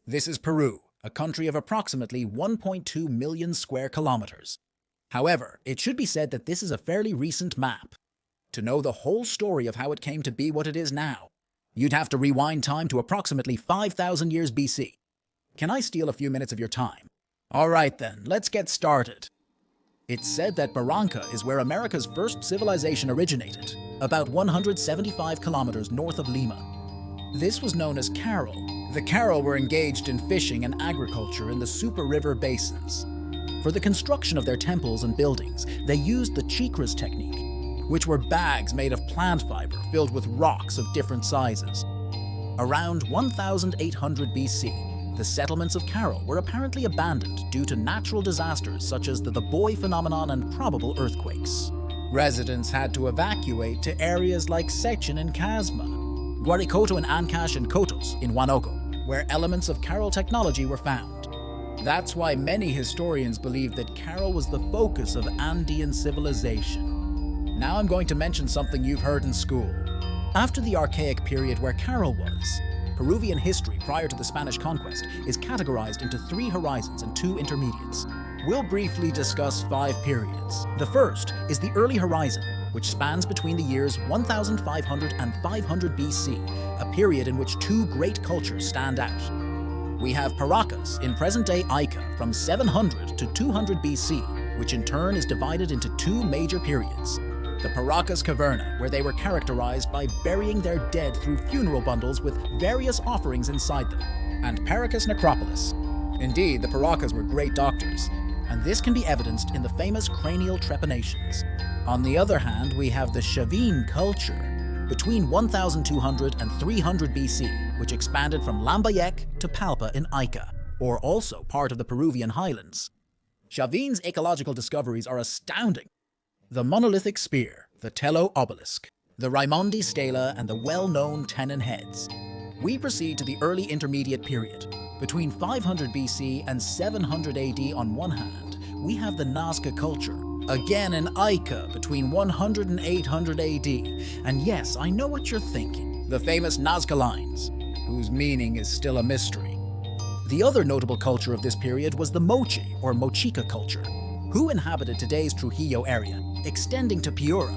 This is Peru, a country of approximately 1.2 million square kilometers. However, it should be said that this is a fairly recent map. To know the whole story of how it came to be what it is now, you'd have to rewind time to approximately 5,000 years BC. Can I steal a few minutes of your time? All right then, let's get started. It's said that Barranca is where America's first civilization originated, about 175 kilometers north of Lima. This was known as Carol. The Carol were engaged in fishing and agriculture in the Super River basins. For the construction of their temples and buildings, they used the chikras technique, which were bags made of plant fiber filled with rocks of different sizes. Around 1800 BC, the settlements of Carol were apparently abandoned due to natural disasters such as the Boy phenomenon and probable earthquakes. Residents had to evacuate to areas like Sechin and Casma, Guaricoto and Ancash and Cotos in Huánuco, where elements of Carol technology were found. That's why many historians believe that Carol was the focus of Andean civilization. Now I'm going to mention something you've heard in school. After the Archaic period where Carol was, Peruvian history prior to the Spanish conquest is categorized into 3 horizons and 2 intermediates. We'll briefly discuss 5 periods. The first is the early horizon, which spans between the years 1500 and 500 BC, a period in which 2 great cultures stand out. We have Paracas in present-day Ica from 700 to 200 BC, which in turn is divided into 2 major periods. The Paracas Caverna, where they were characterized by burying their dead through funeral bundles with various offerings inside them, and Paracas Necropolis. Indeed, the Paracas were great doctors, and this can be evidenced in the famous cranial trepanations. On the other hand, we have the Chavin culture, between 1200 and 300 BC, which expanded from Lambayeque to Palpa in Ica, or also part of the Peruvian highlands. Chavin's ecological discoveries are astounding. The monolithic spear, the Tello obelisk, the Raimondi stela, and the well-known tenon heads. We proceed to the early intermediate period. Between 500 BC and 700 AD on one hand, we have the Nazca culture, again in Ica between 100 and 800 AD. And yes, I know what you're thinking, the famous Nazca lines, whose meaning is still a mystery. The other notable culture of this period was the Moche or Mochica culture, who inhabited today's Trujillo area, extending to Piura.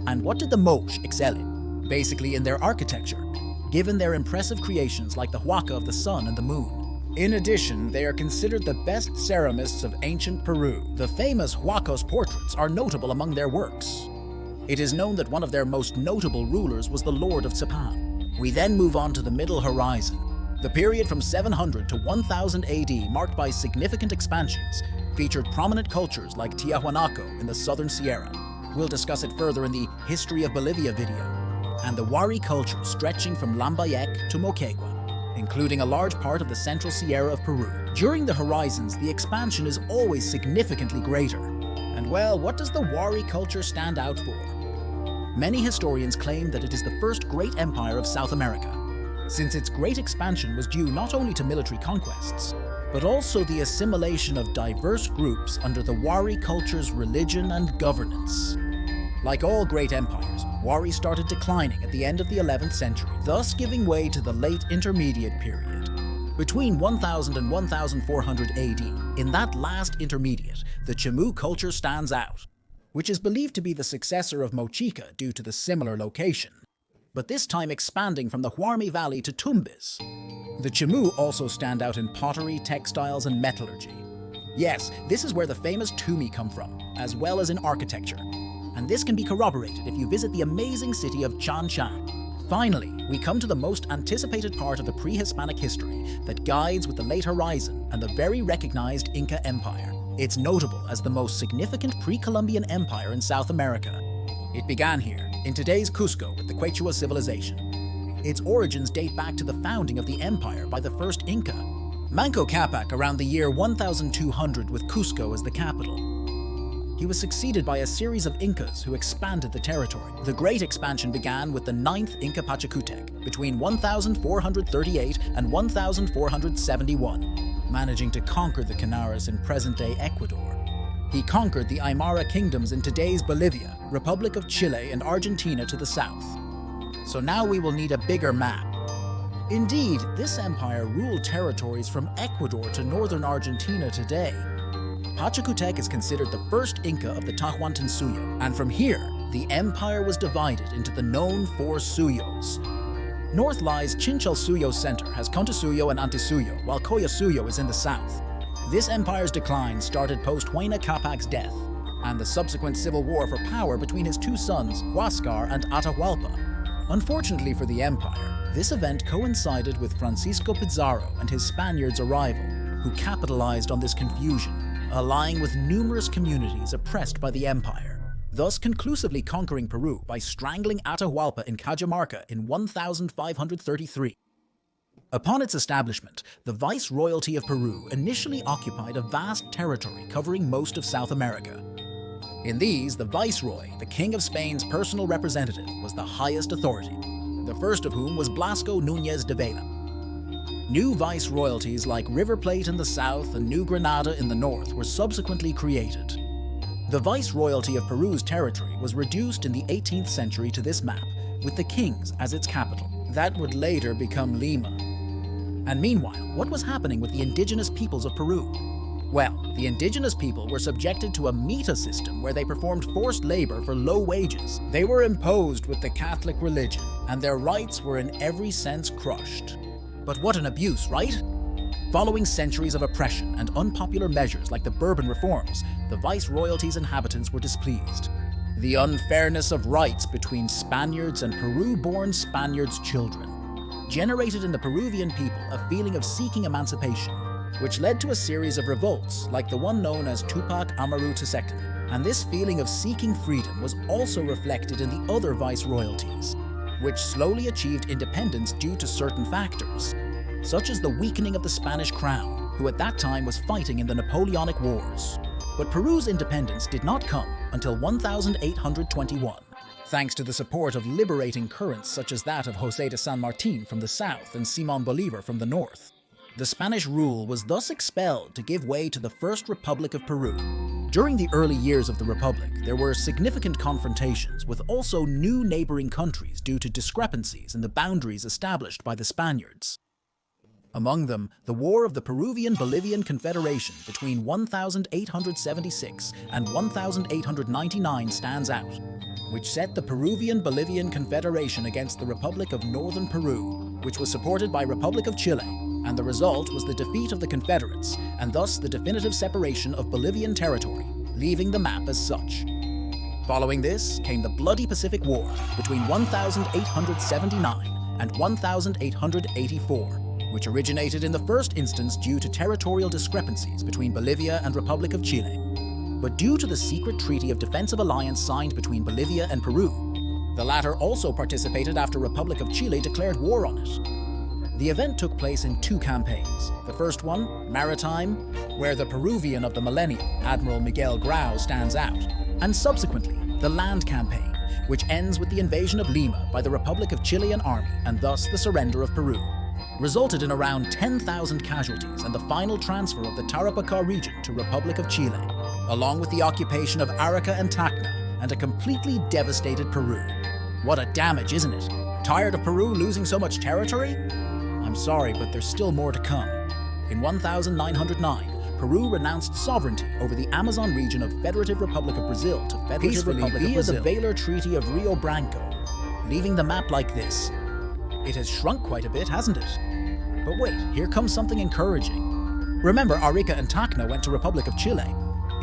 And what did the Moche excel in? Basically in their architecture, given their impressive creations like the Huaca of the sun and the moon. In addition, they are considered the best ceramists of ancient Peru. The famous Huacos portraits are notable among their works. It is known that one of their most notable rulers was the Lord of Tsapan. We then move on to the Middle Horizon. The period from 700 to 1000 AD, marked by significant expansions, featured prominent cultures like Tiahuanaco in the southern Sierra. We'll discuss it further in the History of Bolivia video. And the Wari culture stretching from Lambayeque to Moquegua, including a large part of the central Sierra of Peru. During the horizons, the expansion is always significantly greater. And well, what does the Wari culture stand out for? Many historians claim that it is the first great empire of South America, since its great expansion was due not only to military conquests, but also the assimilation of diverse groups under the Wari culture's religion and governance. Like all great empires, Wari started declining at the end of the 11th century, thus giving way to the late intermediate period. Between 1000 and 1400 AD, in that last intermediate, the Chimu culture stands out, which is believed to be the successor of Mochica due to the similar location, but this time expanding from the Huarmi Valley to Tumbes. The Chimu also stand out in pottery, textiles, and metallurgy. Yes, this is where the famous Tumi come from, as well as in architecture. And this can be corroborated if you visit the amazing city of Chan Chan. Finally, we come to the most anticipated part of the pre-Hispanic history that guides with the late horizon and the very recognized Inca Empire. It's notable as the most significant pre-Columbian empire in South America. It began here, in today's Cusco, with the Quechua civilization. Its origins date back to the founding of the empire by the first Inca, Manco Capac, around the year 1200 with Cusco as the capital. He was succeeded by a series of Incas who expanded the territory. The great expansion began with the 9th Inca Pachacutec between 1438 and 1471, managing to conquer the Canaras in present-day Ecuador. He conquered the Aymara kingdoms in today's Bolivia, Republic of Chile, and Argentina to the south. So now we will need a bigger map. Indeed, this empire ruled territories from Ecuador to northern Argentina today. Pachacutec is considered the first Inca of the Tahuantinsuyo, and from here, the empire was divided into the known four suyos. North lies Chinchilsuyo Center, has Contasuyo and Antisuyo, while Collasuyo is in the south. This empire's decline started post Huayna Capac's death, and the subsequent civil war for power between his two sons, Huáscar and Atahualpa. Unfortunately for the empire, this event coincided with Francisco Pizarro and his Spaniards' arrival, who capitalized on this confusion, allying with numerous communities oppressed by the empire, thus conclusively conquering Peru by strangling Atahualpa in Cajamarca in 1533. Upon its establishment, the Viceroyalty of Peru initially occupied a vast territory covering most of South America. In these, the Viceroy, the King of Spain's personal representative, was the highest authority, the first of whom was Blasco Núñez de Vela. New viceroyalties like River Plate in the south and New Granada in the north were subsequently created. The Viceroyalty of Peru's territory was reduced in the 18th century to this map, with the kings as its capital. That would later become Lima. And meanwhile, what was happening with the indigenous peoples of Peru? Well, the indigenous people were subjected to a mita system where they performed forced labor for low wages. They were imposed with the Catholic religion, and their rights were in every sense crushed. But what an abuse, right? Following centuries of oppression and unpopular measures like the Bourbon reforms, the Viceroyalty's inhabitants were displeased. The unfairness of rights between Spaniards and Peru-born Spaniards' children generated in the Peruvian people a feeling of seeking emancipation, which led to a series of revolts like the one known as Tupac Amaru II. And this feeling of seeking freedom was also reflected in the other viceroyalties, which slowly achieved independence due to certain factors, such as the weakening of the Spanish crown, who at that time was fighting in the Napoleonic Wars. But Peru's independence did not come until 1821, thanks to the support of liberating currents such as that of José de San Martín from the south and Simón Bolívar from the north. The Spanish rule was thus expelled to give way to the First Republic of Peru. During the early years of the Republic, there were significant confrontations with also new neighboring countries due to discrepancies in the boundaries established by the Spaniards. Among them, the War of the Peruvian-Bolivian Confederation between 1876 and 1899 stands out, which set the Peruvian-Bolivian Confederation against the Republic of Northern Peru, which was supported by Republic of Chile, and the result was the defeat of the Confederates, and thus the definitive separation of Bolivian territory, leaving the map as such. Following this came the bloody Pacific War between 1879 and 1884, which originated in the first instance due to territorial discrepancies between Bolivia and Republic of Chile. But due to the secret treaty of defensive alliance signed between Bolivia and Peru, the latter also participated after Republic of Chile declared war on it. The event took place in two campaigns. The first one, maritime, where the Peruvian of the millennium, Admiral Miguel Grau, stands out, and subsequently, the land campaign, which ends with the invasion of Lima by the Republic of Chilean army and thus the surrender of Peru, resulted in around 10,000 casualties and the final transfer of the Tarapacá region to Republic of Chile, along with the occupation of Arica and Tacna and a completely devastated Peru. What a damage, isn't it? Tired of Peru losing so much territory? I'm sorry, but there's still more to come. In 1909, Peru renounced sovereignty over the Amazon region of Federative Republic of Brazil to Federative Republic of Brazil via the Valer Treaty of Rio Branco, leaving the map like this. It has shrunk quite a bit, hasn't it? But wait, here comes something encouraging. Remember, Arica and Tacna went to Republic of Chile.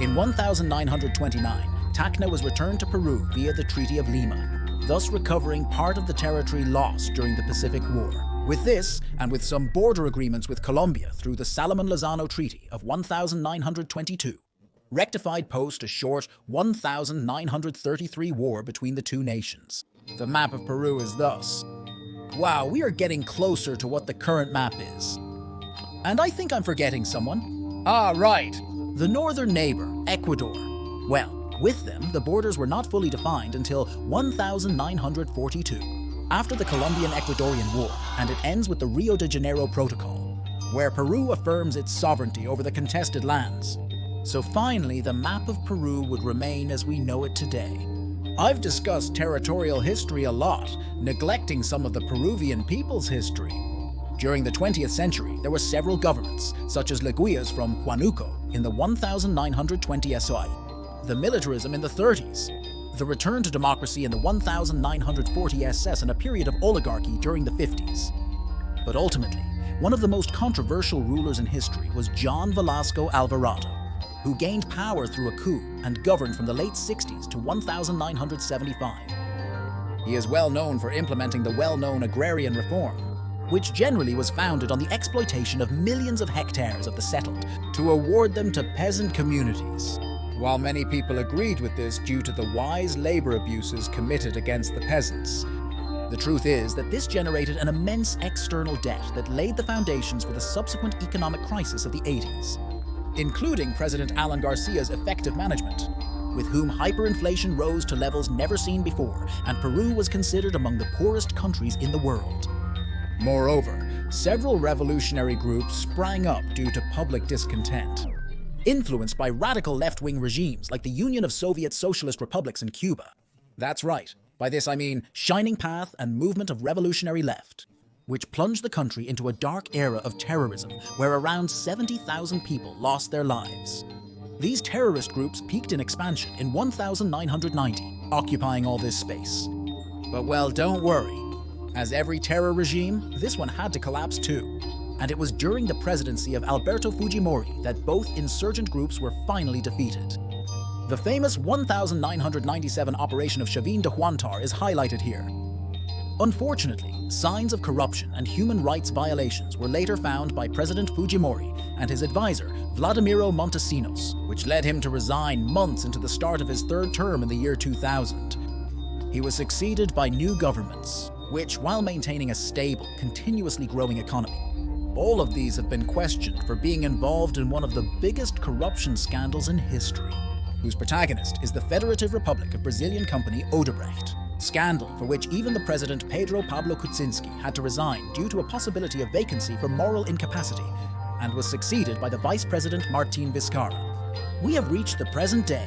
In 1929, Tacna was returned to Peru via the Treaty of Lima, thus recovering part of the territory lost during the Pacific War. With this, and with some border agreements with Colombia through the Salomon-Lozano Treaty of 1922, rectified post a short 1933 war between the two nations. The map of Peru is thus. Wow, we are getting closer to what the current map is. And I think I'm forgetting someone. Ah, right. The northern neighbor, Ecuador. Well, with them, the borders were not fully defined until 1942, after the Colombian-Ecuadorian War, and it ends with the Rio de Janeiro Protocol, where Peru affirms its sovereignty over the contested lands. So finally, the map of Peru would remain as we know it today. I've discussed territorial history a lot, neglecting some of the Peruvian people's history. During the 20th century, there were several governments, such as Leguia's from Huánuco in the 1920 SI, the militarism in the 30s, the return to democracy in the 1940 SS, and a period of oligarchy during the 50s. But ultimately, one of the most controversial rulers in history was John Velasco Alvarado, who gained power through a coup and governed from the late 60s to 1975. He is well known for implementing the well-known agrarian reform, which generally was founded on the exploitation of millions of hectares of the settled to award them to peasant communities. While many people agreed with this due to the wise labor abuses committed against the peasants, the truth is that this generated an immense external debt that laid the foundations for the subsequent economic crisis of the 80s, including President Alan Garcia's effective management, with whom hyperinflation rose to levels never seen before, and Peru was considered among the poorest countries in the world. Moreover, several revolutionary groups sprang up due to public discontent, influenced by radical left-wing regimes like the Union of Soviet Socialist Republics in Cuba. That's right. By this I mean Shining Path and Movement of Revolutionary Left, which plunged the country into a dark era of terrorism where around 70,000 people lost their lives. These terrorist groups peaked in expansion in 1990, occupying all this space. But well, don't worry. As every terror regime, this one had to collapse too. And it was during the presidency of Alberto Fujimori that both insurgent groups were finally defeated. The famous 1997 operation of Chavin de Huántar is highlighted here. Unfortunately, signs of corruption and human rights violations were later found by President Fujimori and his advisor, Vladimiro Montesinos, which led him to resign months into the start of his third term in the year 2000. He was succeeded by new governments, which, while maintaining a stable, continuously growing economy, all of these have been questioned for being involved in one of the biggest corruption scandals in history, whose protagonist is the Federative Republic of Brazilian company Odebrecht, scandal for which even the president Pedro Pablo Kuczynski had to resign due to a possibility of vacancy for moral incapacity, and was succeeded by the vice president Martin Vizcarra. We have reached the present day,